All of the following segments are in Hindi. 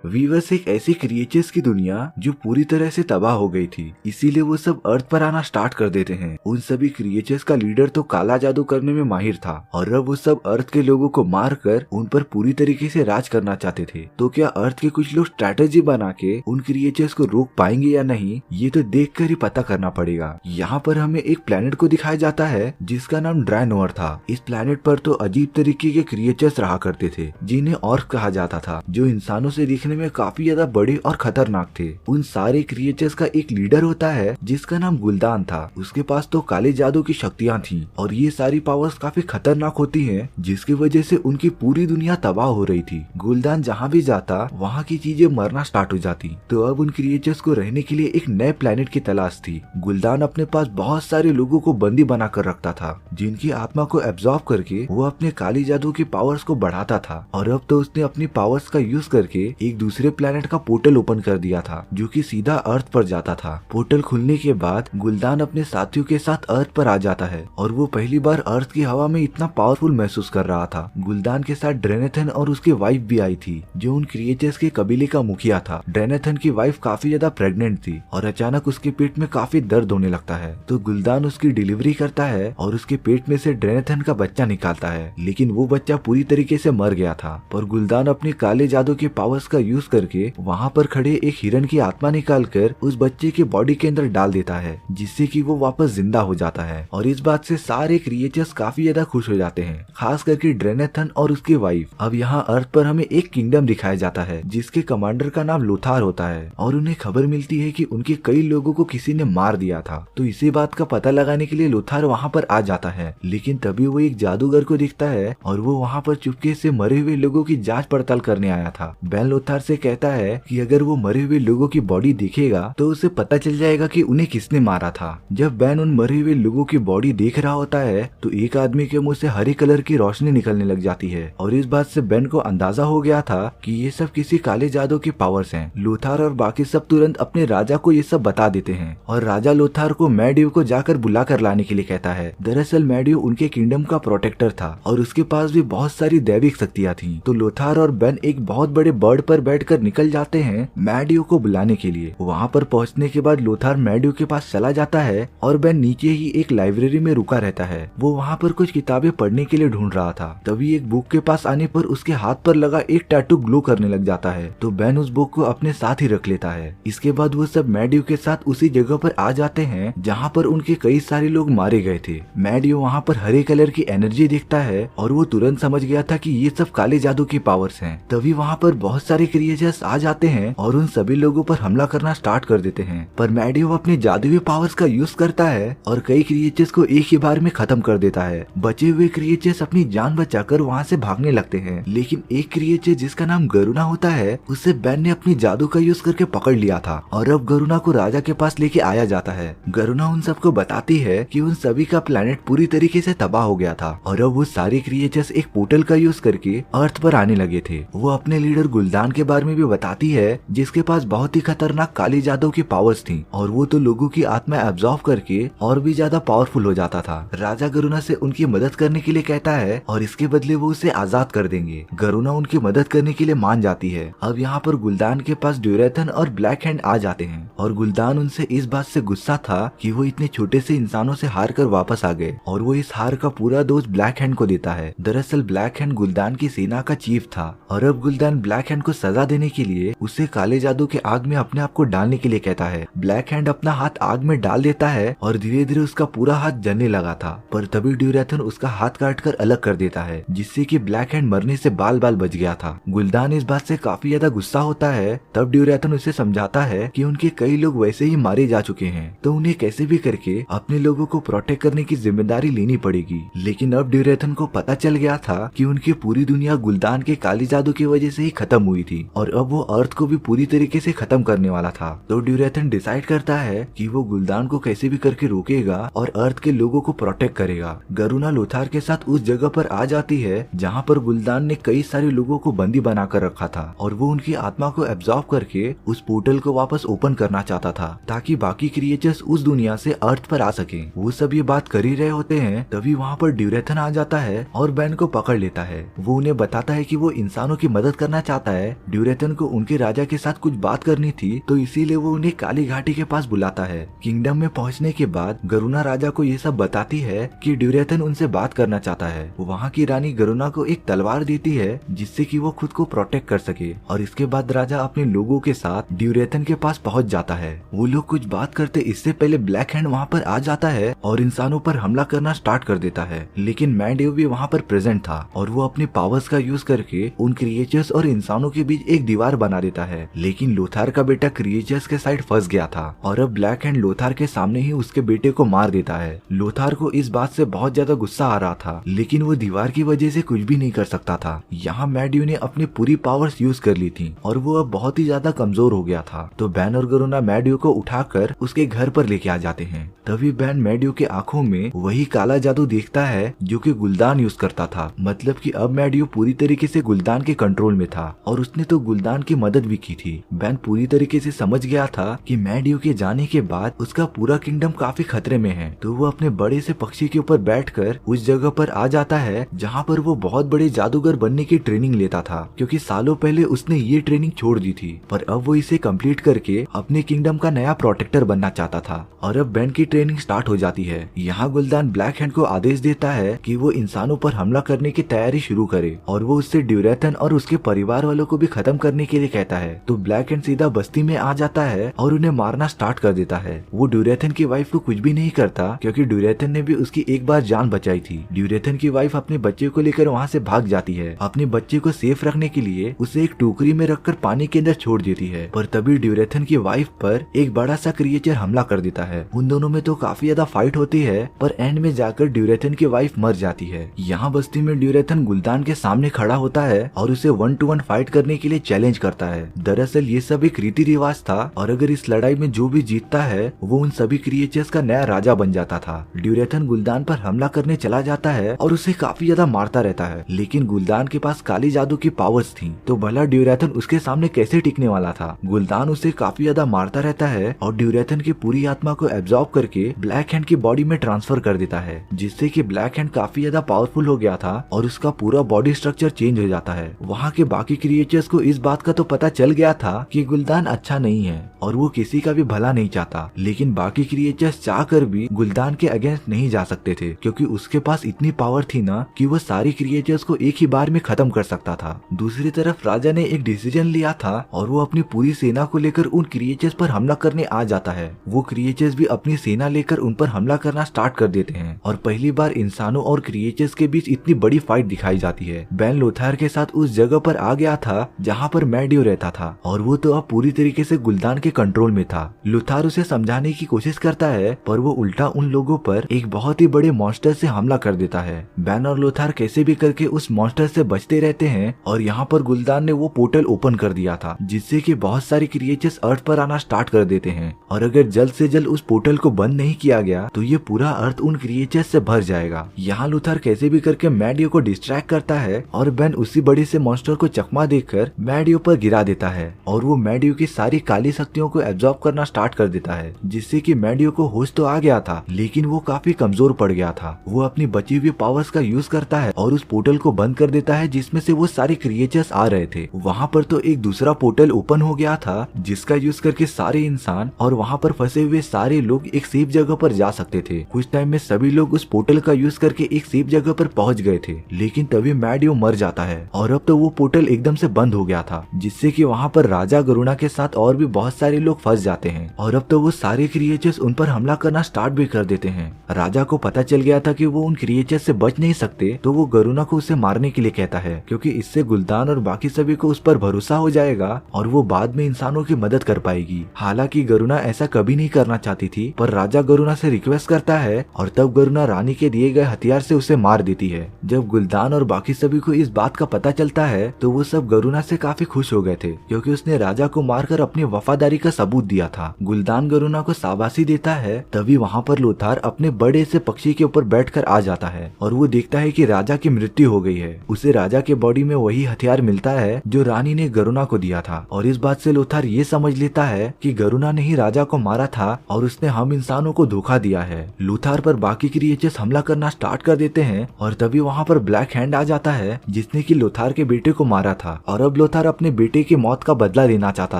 वीवर्स एक ऐसी क्रिएचर्स की दुनिया जो पूरी तरह से तबाह हो गई थी, इसीलिए वो सब अर्थ पर आना स्टार्ट कर देते हैं। उन सभी क्रिएचर्स का लीडर तो काला जादू करने में माहिर था और अब वो सब अर्थ के लोगों को मार कर उन पर पूरी तरीके से राज करना चाहते थे। तो क्या अर्थ के कुछ लोग स्ट्रैटेजी बना के उन क्रिएचर्स को रोक पाएंगे या नहीं, ये तो देख कर ही पता करना पड़ेगा। यहाँ पर हमें एक प्लेनेट को दिखाया जाता है जिसका नाम ड्रायनोअर था। इस प्लेनेट पर तो अजीब तरीके के क्रिएचर्स रहा करते थे जिन्हें ऑर्क कहा जाता था, जो इंसानों से दिखने में काफी ज्यादा बड़े और खतरनाक थे। उन सारे क्रिएचर्स का एक लीडर होता है जिसका नाम गुलदान था। उसके पास तो काले जादू की शक्तियां थी और ये सारी पावर्स काफी खतरनाक होती हैं, जिसकी वजह से उनकी पूरी दुनिया तबाह हो रही थी। गुलदान जहाँ भी जाता वहाँ की चीजें मरना स्टार्ट हो जाती। तो अब उन क्रिएचर्स को रहने के लिए एक नए प्लेनेट की तलाश थी। गुलदान अपने पास बहुत सारे लोगों को बंदी बना कर रखता था जिनकी आत्मा को एब्जॉर्ब करके वो अपने काली जादू की पावर्स को बढ़ाता था। और अब तो उसने अपनी पावर्स का यूज करके एक दूसरे प्लेनेट का पोर्टल ओपन कर दिया था जो कि सीधा अर्थ पर जाता था। पोर्टल खुलने के बाद गुलदान अपने साथियों के साथ अर्थ पर आ जाता है और वो पहली बार अर्थ की हवा में इतना पावरफुल महसूस कर रहा था। गुलदान के साथ ड्रेनेथन और उसकी वाइफ भी आई थी जो उन क्रिएचर्स के कबीले का मुखिया था। ड्रेनेथन की वाइफ काफी ज्यादा प्रेग्नेंट थी और अचानक उसके पेट में काफी दर्द होने लगता है। तो गुलदान उसकी डिलीवरी करता है और उसके पेट में से ड्रेनेथन का बच्चा निकालता है, लेकिन वो बच्चा पूरी तरीके से मर गया था। पर गुलदान अपने काले जादू के पावर्स का यूज करके वहाँ पर खड़े एक हिरन की आत्मा निकालकर उस बच्चे के बॉडी के अंदर डाल देता है, जिससे कि वो वापस जिंदा हो जाता है। और इस बात से सारे क्रिएचर्स काफी ज्यादा खुश हो जाते हैं, खास करके ड्रेनेथन और उसकी वाइफ। अब यहाँ अर्थ पर हमें एक किंगडम दिखाया जाता है जिसके कमांडर का नाम लोथार होता है और उन्हें खबर मिलती है कि उनके कई लोगों को किसी ने मार दिया था। तो इसी बात का पता लगाने के लिए लोथार वहाँ पर आ जाता है, लेकिन तभी वो एक जादूगर को दिखता है और वो वहाँ पर चुपके से मरे हुए लोगों की जांच पड़ताल करने आया था। बेन लोथार से कहता है कि अगर वो मरे हुए लोगों की बॉडी देखेगा तो उसे पता चल जाएगा कि उन्हें किसने मारा था। जब बेन उन मरे हुए लोगों की बॉडी देख रहा होता है तो एक आदमी के मुंह से हरे कलर की रोशनी निकलने लग जाती है और इस बात से बेन को अंदाजा हो गया था कि ये सब किसी काले जादू की पावर्स हैं। लोथार और बाकी सब तुरंत अपने राजा को ये सब बता देते हैं और राजा लोथार को मैड्यू को जाकर बुला कर लाने के लिए कहता है। दरअसल मैड्यू उनके किंगडम का प्रोटेक्टर था और उसके पास भी बहुत सारी दैविक शक्तियाँ थी। तो लोथार और बेन एक बहुत बड़े बर्ड पर बैठकर निकल जाते हैं मैड्यू को बुलाने के लिए। वहाँ पर पहुँचने के बाद लोथार मैड्यू के पास चला जाता है और बेन नीचे ही एक लाइब्रेरी में रुका रहता है। वो वहाँ पर कुछ किताबें पढ़ने के लिए ढूंढ रहा था। तभी एक बुक के पास आने पर उसके हाथ पर लगा एक टैटू ग्लो करने लग जाता है। तो बेन उस बुक को अपने साथ ही रख लेता है। इसके बाद वो सब मैड्यू के साथ उसी जगह पर आ जाते हैं जहाँ पर उनके कई सारे लोग मारे गए थे। मैड्यू वहाँ पर हरे कलर की एनर्जी देखता है और वो तुरंत समझ गया था कि ये सब काले जादू की पावर्स हैं। तभी वहाँ पर बहुत सारे क्रिएचर्स आ जाते हैं और उन सभी लोगों पर हमला करना स्टार्ट कर देते हैं। पर मैड्यू अपने जादुई पावर्स का यूज करता है और कई क्रिएचर्स को एक ही बार में खत्म कर देता है। बचे हुए क्रिएचर्स अपनी जान बचाकर वहाँ से भागने लगते हैं, लेकिन एक क्रिएचर जिसका नाम गरुना होता है उसे बेन ने अपनी जादू का यूज करके पकड़ लिया था और अब गरुना को राजा के पास लेके आया जाता है। गरुना उन सबको बताती है कि उन सभी का प्लेनेट पूरी तरीके से तबाह हो गया था और अब वो सारे क्रिएचर्स एक पोर्टल का यूज करके अर्थ पर आने लगे थे। वो अपने लीडर गुलदान के बारे में भी बताती है जिसके पास बहुत ही खतरनाक काली जादू की पावर्स थी और वो तो लोगों की आत्मा एब्जॉर्ब करके और भी ज्यादा पावरफुल हो जाता था। राजा गरुना से उनकी मदद करने के लिए कहता है और इसके बदले वो उसे आजाद कर देंगे। गरुना उनकी मदद करने के लिए मान जाती है। अब यहाँ पर गुलदान के पास ड्यूरेथन और ब्लैक हैंड आ जाते हैं और गुलदान उनसे इस बात से गुस्सा था कि वो इतने छोटे से इंसानों से हार कर वापस आ गए और वो इस हार का पूरा दोष ब्लैक हैंड को देता है। दरअसल ब्लैक हैंड गुलदान की सेना का चीफ था और अब गुलदान ब्लैक हैंड को सजा देने के लिए उसे काले जादू के आग में अपने आप को डालने के लिए कहता है। ब्लैक हैंड अपना हाथ आग में डाल देता है और धीरे धीरे उसका पूरा हाथ जलने लगा था, पर तभी ड्यूरेथन उसका हाथ काट कर अलग कर देता है जिससे कि ब्लैक हैंड मरने से बाल बाल बच गया था। गुलदान इस बात से काफी ज्यादा गुस्सा होता है। तब ड्यूरेथन उसे समझाता है कि उनके कई लोग वैसे ही मारे जा चुके हैं, तो उन्हें कैसे भी करके अपने लोगों को प्रोटेक्ट करने की जिम्मेदारी लेनी पड़ेगी। लेकिन अब ड्यूरेथन को पता चल गया था कि उनकी पूरी दुनिया गुलदान के काली जादू की वजह से ही खत्म हुई थी और अब वो अर्थ को भी पूरी तरीके से खत्म करने वाला था। तो ड्यूरेथन डिसाइड करता है कि वो गुलदान को कैसे भी करके रोकेगा और अर्थ के लोगों को प्रोटेक्ट करेगा। गरुना लोथार के साथ उस जगह पर आ जाती है जहाँ पर गुलदान ने कई सारे लोगों को बंदी बना कर रखा था और वो उनकी आत्मा को एब्जॉर्ब करके उस पोर्टल को वापस ओपन करना चाहता था ताकि बाकी क्रिएचर्स उस दुनिया से अर्थ पर आ सके। वो सब ये बात कर ही रहे होते हैं तभी वहाँ पर ड्यूरेथन आ जाता है और बेन को पकड़ लेता है। वो उन्हें बताता है कि वो इंसानों की मदद करना चाहता है ड्यूरेथन को उनके राजा के साथ कुछ बात करनी थी, तो इसीलिए वो उन्हें काली घाटी के पास बुलाता है। किंगडम में पहुंचने के बाद गरुना राजा को ये सब बताती है कि ड्यूरेथन उनसे बात करना चाहता है। वहाँ की रानी गरुना को एक तलवार देती है जिससे कि वो खुद को प्रोटेक्ट कर सके, और इसके बाद राजा अपने लोगों के साथ ड्यूरेथन के पास पहुंच जाता है। वो लोग कुछ बात करते इससे पहले ब्लैक हैंड वहाँ पर आ जाता है और इंसानों पर हमला करना स्टार्ट कर देता है। लेकिन मैंडियो भी वहाँ पर प्रेजेंट था और वो अपने पावर्स का यूज करके उन क्रिएचर्स और इंसानों के बीच एक दीवार बना देता है। लेकिन लोथार का बेटा क्रिएचर्स के साइड फंस गया था और अब ब्लैक हैंड लोथार के सामने ही उसके बेटे को मार देता है। लोथार को इस बात से बहुत ज्यादा गुस्सा आ रहा था, लेकिन वो दीवार की वजह से कुछ भी नहीं कर सकता था। यहाँ मैंडियो ने अपनी पूरी पावर्स यूज कर ली थी और वो अब बहुत ही ज्यादा कमजोर हो गया था। तो बैन और गरुना मैंडियो को उठाकर उसके घर पर लेके आ जाते हैं। तभी बैन मैंडियो के आंखों में वही काला जादू देखता है जो कि गुलदान यूज करता था। मतलब कि अब मैंडियो पूरी तरीके से गुलदान के कंट्रोल में था और उसने तो गुलदान की मदद भी की थी। बैन पूरी तरीके से समझ गया था कि मैंडियो के जाने के बाद उसका पूरा किंगडम काफी खतरे में है। तो वो अपने बड़े से पक्षी के ऊपर बैठकर उस जगह पर आ जाता है जहाँ पर वो बहुत बड़े जादूगर बनने की ट्रेनिंग लेता था, क्योंकि सालों पहले उसने ये ट्रेनिंग छोड़ दी थी। पर अब वो इसे कंप्लीट करके अपने किंगडम का नया प्रोटेक्टर बनना चाहता था। और अब बैन की ट्रेनिंग स्टार्ट हो जाती है। यहाँ गुलदान ब्लैक हैंड को आदेश देता है कि वो इंसानों पर हमला करने की तैयारी शुरू करे और वो उससे ड्यूरेथन और उसके परिवार वालों को भी खत्म करने के लिए कहता है। तो ब्लैक हैंड सीधा बस्ती में आ जाता है और उन्हें मारना स्टार्ट कर देता है। वो ड्यूरेथन की वाइफ को कुछ भी नहीं करता, क्योंकि ड्यूरेथन ने भी उसकी एक बार जान बचाई थी। ड्यूरेथन की वाइफ अपने बच्चे को लेकर वहाँ से भाग जाती है। अपने बच्चे को सेफ रखने के लिए उसे एक टोकरी में रखकर पानी के अंदर छोड़ देती है। पर तभी ड्यूरेथन की वाइफ पर एक बड़ा सा क्रिएचर हमला कर देता है। उन दोनों में तो काफी ज्यादा फाइट होती है, पर एंड में जाकर ड्यूरेथन की वाइफ मर जाती है। यहाँ बस्ती में ड्यूरेथन गुलदान के सामने खड़ा होता है और उसे 1-to-1 फाइट करने के लिए चैलेंज करता है। दरअसल ये सब एक रीति रिवाज था और अगर इस लड़ाई में जो भी जीतता है वो उन सभी क्रिएचर्स का नया राजा बन जाता था। ड्यूरेथन गुलदान पर हमला करने चला जाता है और उसे काफी ज्यादा मारता रहता है, लेकिन गुलदान के पास काली जादू की पावर्स थी, तो भला ड्यूरेथन उसके सामने कैसे टिकने वाला था। गुलदान उसे काफी ज्यादा मारता रहता है और ड्यूरेथन की पूरी आत्मा को एब्जॉर्ब करके ब्लैक हैंड की बॉडी में ट्रांसफर कर देता है, जिससे कि ब्लैक हैंड काफी ज्यादा पावरफुल हो गया था और उसका पूरा बॉडी स्ट्रक्चर चेंज हो जाता है। वहाँ के बाकी क्रिएचर्स को इस बात का तो पता चल गया था कि गुलदान अच्छा नहीं है और वो किसी का भी भला नहीं चाहता, लेकिन बाकी क्रिएचर्स चाहकर भी गुलदान के अगेंस्ट नहीं जा सकते थे, क्योंकि उसके पास इतनी पावर थी ना कि वो सारी क्रिएचर्स को एक ही बार में खत्म कर सकता था। दूसरी तरफ राजा ने एक डिसीजन लिया था और वो अपनी पूरी सेना को लेकर उन क्रिएचर्स पर हमला करने आ जाता है। वो क्रिएचर्स भी अपनी सेना लेकर उन पर हमला करना स्टार्ट कर देते हैं और पहली बार इंसानों और क्रिएचर्स के बीच इतनी बड़ी फाइट दिखाई जाती है। बैन लोथार के साथ उस जगह पर आ गया था जहाँ पर मैंडियो रहता था और वो तो अब पूरी तरीके से गुलदान के कंट्रोल में था। लोथार उसे समझाने की कोशिश करता है, पर वो उल्टा उन लोगों पर एक बहुत ही बड़े मॉन्स्टर से हमला कर देता है। बैन और लोथार कैसे भी करके उस मॉन्स्टर से बचते रहते हैं और यहाँ पर गुलदान ने वो पोर्टल ओपन कर दिया था, जिससे कि बहुत सारी क्रिएचर्स अर्थ पर आना स्टार्ट कर देते हैं और अगर जल्द से जल्द उस पोर्टल को बंद नहीं किया गया तो ये पूरा अर्थ उन क्रिएचर्स से भर जाएगा। यहाँ लोथार कैसे भी करके मैंडियो को डिस्ट्रैक्ट करता है और बैन उसी बड़े से मॉन्स्टर को चकमा देकर मैंडियो पर गिरा देता है और वो मैंडियो की सारी काली शक्तियों को एब्जॉर्ब करना स्टार्ट कर देता है, जिससे कि मैंडियो को होश तो आ गया था, लेकिन वो काफी कमजोर पड़ गया था। वो अपनी बची हुई पावर्स का यूज करता है और उस पोर्टल को बंद कर देता है जिसमें से वो सारे क्रिएचर्स आ रहे थे। वहाँ पर तो एक दूसरा पोर्टल ओपन हो गया था जिसका यूज करके सारे इंसान और वहाँ पर फंसे हुए सारे लोग एक सेफ जगह पर जा सकते थे। कुछ टाइम में सभी लोग उस पोर्टल का यूज करके एक सेफ जगह पर पहुंच गए थे, लेकिन तभी मैंडियो मर जाता है और अब तो वो पोर्टल एकदम से बंद हो गया था, जिससे कि वहाँ पर राजा गरुना के साथ और भी बहुत सारे लोग फंस जाते हैं और अब तो वो सारे क्रिएचर्स उन पर हमला करना स्टार्ट भी कर देते हैं। राजा को पता चल गया था कि वो उन क्रिएचर्स से बच नहीं सकते, तो वो गरुना को उसे मारने के लिए कहता है, क्योंकि इससे गुलदान और बाकी सभी को उस पर भरोसा हो जाएगा और वो बाद में इंसानों की मदद कर पाएगी। हालांकि गरुना ऐसा कभी नहीं करना चाहती थी, पर राजा गरुना से रिक्वेस्ट करता है और तब गरुना रानी के दिए गए हथियार से उसे मार देती है। जब गुलदान और बाकी सभी को इस बात का पता चलता है तो वो सब गरुना से काफी खुश हो गए थे, क्योंकि उसने राजा को मारकर अपनी वफादारी का सबूत दिया था। गुलदान गरुना को शाबाशी देता है, तभी वहाँ पर लोथार अपने बड़े से पक्षी के ऊपर बैठकर आ जाता है और वो देखता है कि राजा की मृत्यु हो गई है। उसे राजा के बॉडी में वही हथियार मिलता है जो रानी ने गरुना को दिया था और इस बात से लोथार ये समझ लेता है कि गरुना ने ही राजा को मारा था और उसने हम इंसानों को धोखा दिया है। लोथार पर बाकी क्रिएचर्स हमला करना स्टार्ट कर देते हैं और तभी वहाँ पर ब्लैक हैंड आ जाता है जिसने कि लोथार के बेटे को मारा था और अब लोथार अपने बेटे की मौत का बदला लेना चाहता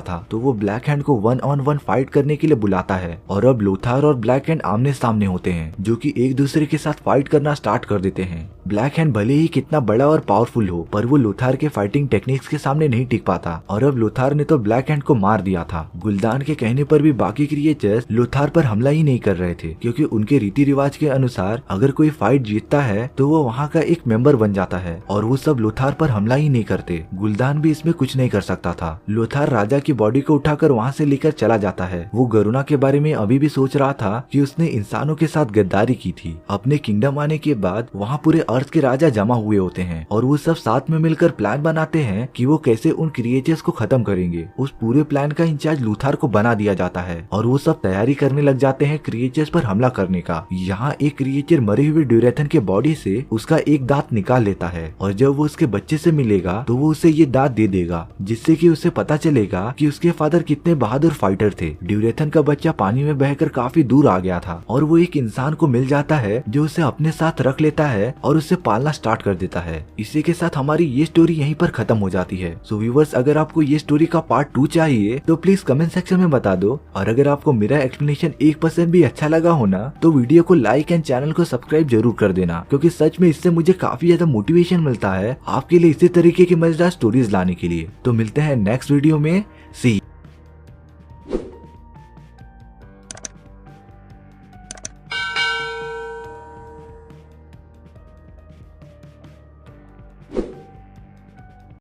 था, तो वो ब्लैक हैंड को 1-on-1 फाइट करने के लिए बुलाता है और अब लोथार और ब्लैक हैंड आमने सामने होते हैं, जो कि एक दूसरे के साथ फाइट करना स्टार्ट कर देते हैं। ब्लैक हैंड भले ही कितना बड़ा और पावरफुल हो, पर वो लोथार के फाइटिंग टेक्निक्स के सामने नहीं टिक पाता और अब लोथार ने तो ब्लैक हैंड को मार दिया था। गुलदान के कहने पर भी बाकी क्रिएचर्स लोथार पर हमला ही नहीं कर रहे थे, क्योंकि उनके रीति रिवाज के अनुसार अगर कोई फाइट जीतता है तो वो वहाँ का एक मेंबर बन जाता है और वो सब लोथार पर हमला ही नहीं करते। गुलदान भी इसमें कुछ नहीं कर सकता था। लोथार राजा की बॉडी को उठाकर वहाँ से लेकर चला जाता है। वो गरुना के बारे में अभी भी सोच रहा था कि उसने इंसानों के साथ गद्दारी की थी। अपने किंगडम आने के बाद वहाँ पूरे अर्थ के राजा जमा हुए होते हैं और वो सब साथ में मिलकर प्लान बनाते हैं कि वो कैसे उन क्रिएचर्स को खत्म करेंगे। उस पूरे प्लान का इंचार्ज लूथार को बना दिया जाता है और वो सब तैयारी करने लग जाते हैं क्रिएचर्स पर हमला करने का। यहाँ एक क्रिएचर मरे हुए ड्यूरेथन के बॉडी से उसका एक दांत निकाल लेता है और जब वो उसके बच्चे से मिलेगा तो वो उसे ये दांत दे देगा, जिससे कि उसे पता चलेगा कि उसके फादर कितने बहादुर फाइटर थे। ड्यूरेथन का बच्चा पानी में बहकर काफी दूर आ गया था और वो एक इंसान को मिल जाता है जो उसे अपने साथ रख लेता है और उसे पालना स्टार्ट कर देता है। इसी के साथ हमारी ये स्टोरी यहीं पर खत्म हो जाती है। सो व्यूअर्स, अगर आपको ये स्टोरी का पार्ट 2 चाहिए तो प्लीज कमेंट सेक्शन में बता दो, और अगर आपको मेरा एक्सप्लेनेशन 1% भी अच्छा लगा हो ना तो वीडियो को लाइक एंड चैनल को सब्सक्राइब जरूर कर देना, क्योंकि सच में इससे मुझे काफी ज्यादा मोटिवेशन मिलता है आपके लिए इसी तरीके की मजेदार स्टोरीज लाने के लिए। तो मिलते हैं नेक्स्ट वीडियो में। सी